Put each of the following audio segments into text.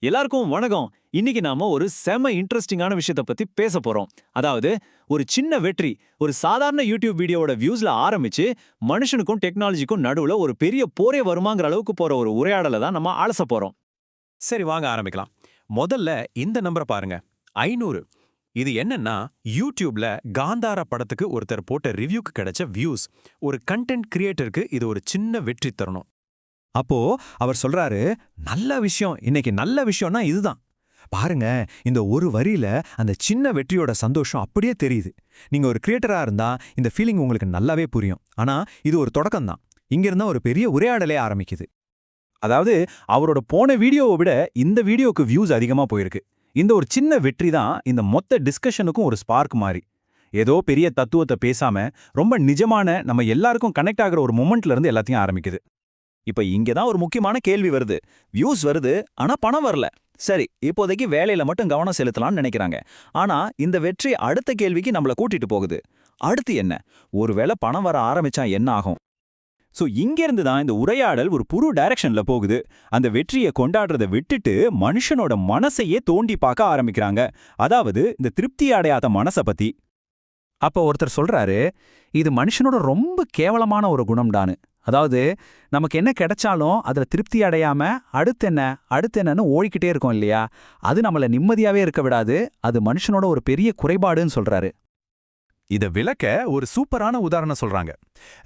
எல்லாருக்கும் வணக்கம். இன்னைக்கு நாம ஒரு செம இன்ட்ரெஸ்டிங்கான விஷயத்த பத்தி பேச போறோம். அதாவது ஒரு சின்ன வெற்றி, ஒரு சாதாரண யூடியூப் வீடியோவோட வியூஸ்ல ஆரம்பிச்சு மனுஷனுக்கும் டெக்னாலஜிக்கும் நடுவுல ஒரு பெரிய போரே வருமாங்கிற அளவுக்கு போற ஒரு உரையாடலை தான் நம்ம அலச போறோம். சரி வாங்க ஆரம்பிக்கலாம். முதல்ல இந்த நம்பரை பாருங்க. 500. இது என்னன்னா யூடியூப்ல காந்தாரா படத்துக்கு ஒருத்தர் போட்ட ரிவ்யூக்கு கிடைச்ச வியூஸ். ஒரு கண்டென்ட் கிரியேட்டருக்கு இது ஒரு சின்ன வெற்றி தருணம். அப்போ அவர் சொல்றாரு, நல்ல விஷயம், இன்னைக்கு நல்ல விஷயம்னா இதுதான். பாருங்க, இந்த ஒரு வரியில அந்த சின்ன வெற்றியோட சந்தோஷம் அப்படியே தெரியுது. நீங்க ஒரு கிரியேட்டரா இருந்தா இந்த ஃபீலிங் உங்களுக்கு நல்லாவே புரியும். ஆனா இது ஒரு தொடக்கம் தான். இங்கிருந்தா ஒரு பெரிய உரையாடலே ஆரம்பிக்குது. அதாவது அவரோட போன வீடியோவை விட இந்த வீடியோக்கு வியூஸ் அதிகமா போயிருக்கு. இந்த ஒரு சின்ன வெற்றி தான் இந்த மொத்த டிஸ்கஷனுக்கும் ஒரு ஸ்பார்க் மாதிரி. ஏதோ பெரிய தத்துவத்தை பேசாம ரொம்ப நிஜமான நம்ம எல்லாருக்கும் கனெக்ட் ஆகிற ஒரு மொமெண்ட்ல இருந்து எல்லாத்தையும் ஆரம்பிக்குது. இப்ப இங்க தான் ஒரு முக்கியமான கேள்வி வருது. வியூஸ் வருது, ஆனா பணம் வரல. சரி, இப்போதைக்கு வேலையில மட்டும் கவனம் செலுத்தலாம்னு நினைக்கிறாங்க. ஆனா இந்த வெற்றி அடுத்த கேள்விக்கு நம்மள கூட்டிட்டு போகுது. அடுத்து என்ன? ஒருவேளை பணம் வர ஆரம்பிச்சா என்ன ஆகும்? சோ இங்க இருந்து தான் இந்த உரையாடல் ஒரு புது டைரக்ஷன்ல போகுது. அந்த வெற்றியை கொண்டாடுறதை விட்டுட்டு மனுஷனோட மனசையே தோண்டி பார்க்க ஆரம்பிக்கிறாங்க. அதாவது இந்த திருப்தி அடையாத மனசை பத்தி. அப்ப ஒருத்தர் சொல்றாரு, இது மனுஷனோட ரொம்ப கேவலமான ஒரு குணம்டான்னு. அதாவது நமக்கு என்ன கிடைச்சாலும் அதுல திருப்தி அடையாம அடுத்து என்னன்னு ஓடிக்கிட்டே இருக்கோம் இல்லையா? அது நம்மள நிம்மதியாவே இருக்க விடாது. அது மனுஷனோட ஒரு பெரிய குறைபாடுன்னு சொல்றாரு. இத விளக்க ஒரு சூப்பரான உதாரணம் சொல்றாங்க.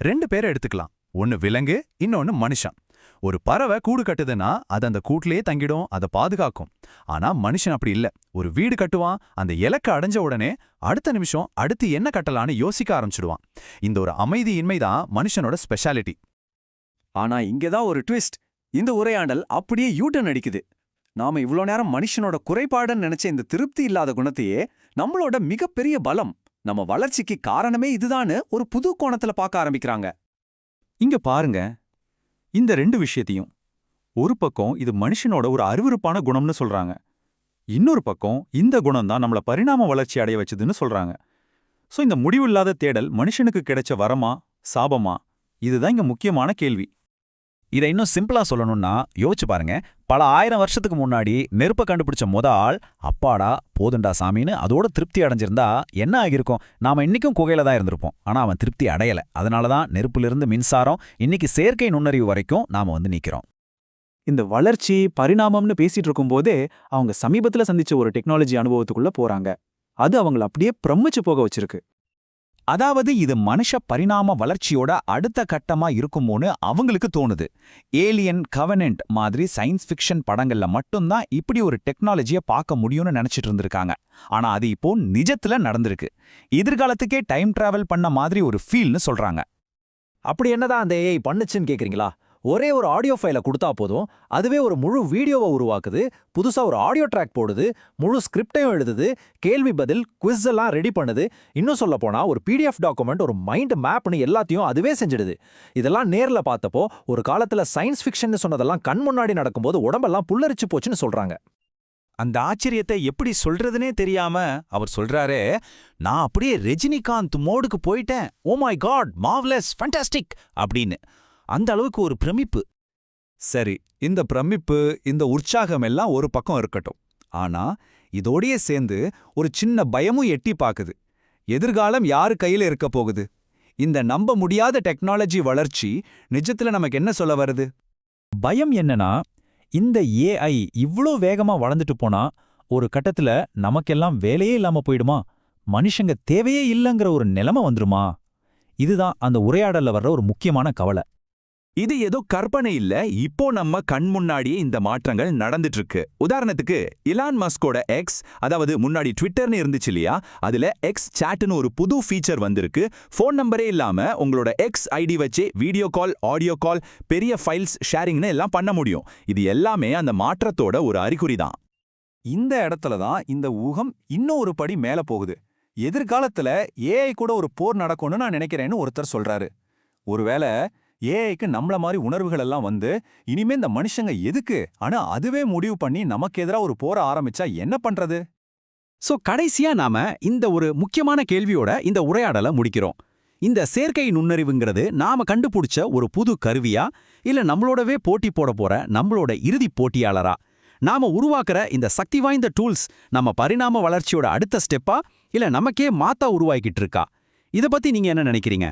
2 பேரை எடுத்துக்கலாம். ஒன்னு விலங்கு, இன்னொன்னு மனுஷன். ஒரு பறவை கூடு கட்டுதுன்னா அது அந்த கூட்டிலேயே தங்கிடும், அதை பாதுகாக்கும். ஆனா மனுஷன் அப்படி இல்ல. ஒரு வீடு கட்டுவான், அந்த இலக்கை அடைஞ்ச உடனே அடுத்த நிமிஷம் அடுத்து என்ன கட்டலான்னு யோசிக்க ஆரம்பிச்சிடுவான். இந்த ஒரு அமைதியின்மை தான் மனுஷனோட ஸ்பெஷாலிட்டி. ஆனா இங்கதான் ஒரு ட்விஸ்ட். இந்த உரையாடல் அப்படியே யூட்டன் அடிக்குது. நாம இவ்ளோ நேரம் மனுஷனோட குறைபாடுன்னு நினைச்ச இந்த திருப்தி இல்லாத குணத்தையே நம்மளோட மிகப்பெரிய பலம், நம்ம வளர்ச்சிக்கு காரணமே இதுதான்னு ஒரு புது கோணத்துல பார்க்க ஆரம்பிக்கிறாங்க. இங்க பாருங்க, இந்த 2 விஷயத்தையும். ஒரு பக்கம் இது மனுஷனோட ஒரு அருவருப்பான குணம்னு சொல்றாங்க. இன்னொரு பக்கம் இந்த குணம் தான் நம்மள பரிணாம வளர்ச்சி அடைய வச்சதுன்னு சொல்றாங்க. சோ இந்த முடிவில்லாத தேடல் மனுஷனுக்கு கிடைச்ச வரமா, சாபமா? இதுதான் இங்க முக்கியமான கேள்வி. இதை இன்னும் சிம்பிளா சொல்லணும்னா யோசிச்சு பாருங்க. பல ஆயிரம் வருஷத்துக்கு முன்னாடி நெருப்பை கண்டுபிடிச்ச ஆள் அப்பாடா போதுண்டா சாமின்னு அதோட திருப்தி அடைஞ்சிருந்தா என்ன ஆகியிருக்கும்? நாம இன்னைக்கும் குகையில தான் இருந்திருப்போம். ஆனா அவன் திருப்தி அடையல. அதனாலதான் நெருப்பிலிருந்து மின்சாரம், இன்னைக்கு செயற்கை நுண்ணறிவு வரைக்கும் நாம நிக்கிறோம். இந்த வளர்ச்சி பரிணாமம்னு பேசிட்டு இருக்கும்போதே அவங்க சமீபத்துல சந்திச்ச ஒரு டெக்னாலஜி அனுபவத்துக்குள்ள போறாங்க. அது அவங்கள அப்படியே பிரமிச்சு போக வச்சிருக்கு. அதாவது இது மனுஷ பரிணாம வளர்ச்சியோட அடுத்த கட்டமா இருக்குமோன்னு அவங்களுக்கு தோணுது. ஏலியன், கவனன்ட் மாதிரி சயின்ஸ் ஃபிக்ஷன் படங்கள்ல மட்டும்தான் இப்படி ஒரு டெக்னாலஜியை பார்க்க முடியும்னு நினைச்சிட்டு இருந்திருக்காங்க. ஆனா அது இப்போ நிஜத்துல நடந்திருக்கு. எதிர்காலத்துக்கே டைம் டிராவல் பண்ண மாதிரி ஒரு ஃபீல்னு சொல்றாங்க. அப்படி என்னதான் அந்த ஏஐ பண்ணுச்சுன்னு கேக்குறீங்களா? ஒரே ஒரு ஆடியோ ஃபைலை கொடுத்தா போதும், அதுவே ஒரு முழு வீடியோவை உருவாக்குது, புதுசா ஒரு ஆடியோ ட்ராக் போடுது, முழு ஸ்கிரிப்டையும் எழுதுது, கேள்வி பதில் குவிஸ் எல்லாம் ரெடி பண்ணுது. இன்னும் சொல்ல போனா ஒரு பிடிஎஃப் டாக்குமெண்ட், ஒரு மைண்ட் மேப்னு எல்லாத்தையும் அதுவே செஞ்சிடுது. இதெல்லாம் நேர்ல பார்த்தப்போ ஒரு காலத்துல சயின்ஸ் ஃபிக்ஷன் சொன்னதெல்லாம் கண் முன்னாடி நடக்கும்போது உடம்பெல்லாம் புல்லரிச்சு போச்சுன்னு சொல்றாங்க. அந்த ஆச்சரியத்தை எப்படி சொல்றதுனே தெரியாம அவர் சொல்றாரே, நான் அப்படியே ரஜினிகாந்த் மோடுக்கு போயிட்டேன், oh my god, marvellous, fantastic அப்படின்னு. அந்த அளவுக்கு ஒரு பிரமிப்பு. சரி, இந்த பிரமிப்பு, இந்த உற்சாகம் எல்லாம் ஒரு பக்கம் இருக்கட்டும். ஆனா இதோடயே சேர்ந்து ஒரு சின்ன பயமும் எட்டி பாக்குது. எதிர்காலம் யாரு கையில இருக்க போகுது? இந்த நம்ப முடியாத டெக்னாலஜி வளர்ச்சி நிஜத்துல நமக்கு என்ன சொல்ல வருது? பயம் என்னன்னா, இந்த ஏஐ இவ்ளோ வேகமா வளர்ந்துட்டு போனா ஒரு கட்டத்துல நமக்கெல்லாம் வேலையே இல்லாம போயிடுமா? மனுஷங்க தேவையே இல்லைங்கிற ஒரு நிலைமை வந்துருமா? இதுதான் அந்த உரையாடல்ல வர்ற ஒரு முக்கியமான கவலை. இது ஏதோ கற்பனை இல்ல, இப்போ நம்ம கண் முன்னாடியே இந்த மாற்றங்கள் நடந்துட்டு இருக்கு. உதாரணத்துக்கு இலான் மஸ்கோட எக்ஸ், அதாவது முன்னாடி ட்விட்டர்னு இருந்துச்சு இல்லையா, அதுல எக்ஸ் சாட்னு ஒரு புது ஃபீச்சர் வந்திருக்கு. ஃபோன் நம்பரே இல்லாம உங்களோட எக்ஸ் ஐடி வச்சு வீடியோ கால், ஆடியோ கால், பெரிய ஃபைல்ஸ் ஷேரிங்னு எல்லாம் பண்ண முடியும். இது எல்லாமே அந்த மாற்றத்தோட ஒரு அறிகுறி தான். இந்த இடத்துல தான் இந்த ஊகம் இன்னும் ஒரு படி மேல போகுது. எதிர்காலத்துல ஏஐ கூட ஒரு போர் நடக்கும்னு நான் நினைக்கிறேன்னு ஒருத்தர் சொல்றாரு. ஒருவேளை ஏஐக்கு நம்மள மாதிரி உணர்வுகள் எல்லாம் வந்து இனிமே இந்த மனுஷங்க எதுக்கு, ஆனா அதுவே முடிவு பண்ணி நமக்கு எதிராக ஒரு போர ஆரம்பிச்சா என்ன பண்றது? சோ கடைசியா நாம இந்த ஒரு முக்கியமான கேள்வியோட இந்த உரையாடலை முடிக்கிறோம். இந்த செயற்கை நுண்ணறிவுங்கிறது நாம கண்டுபிடிச்ச ஒரு புது கருவியா, இல்ல நம்மளோடவே போட்டி போட போற நம்மளோட இறுதி போட்டியாளரா? நாம உருவாக்குற இந்த சக்தி வாய்ந்த டூல்ஸ் நம்ம பரிணாம வளர்ச்சியோட அடுத்த ஸ்டெப்பா இல்ல நமக்கே மாத்தா உருவாக்கிட்டு இருக்கா? இத பத்தி நீங்க என்ன நினைக்கிறீங்க?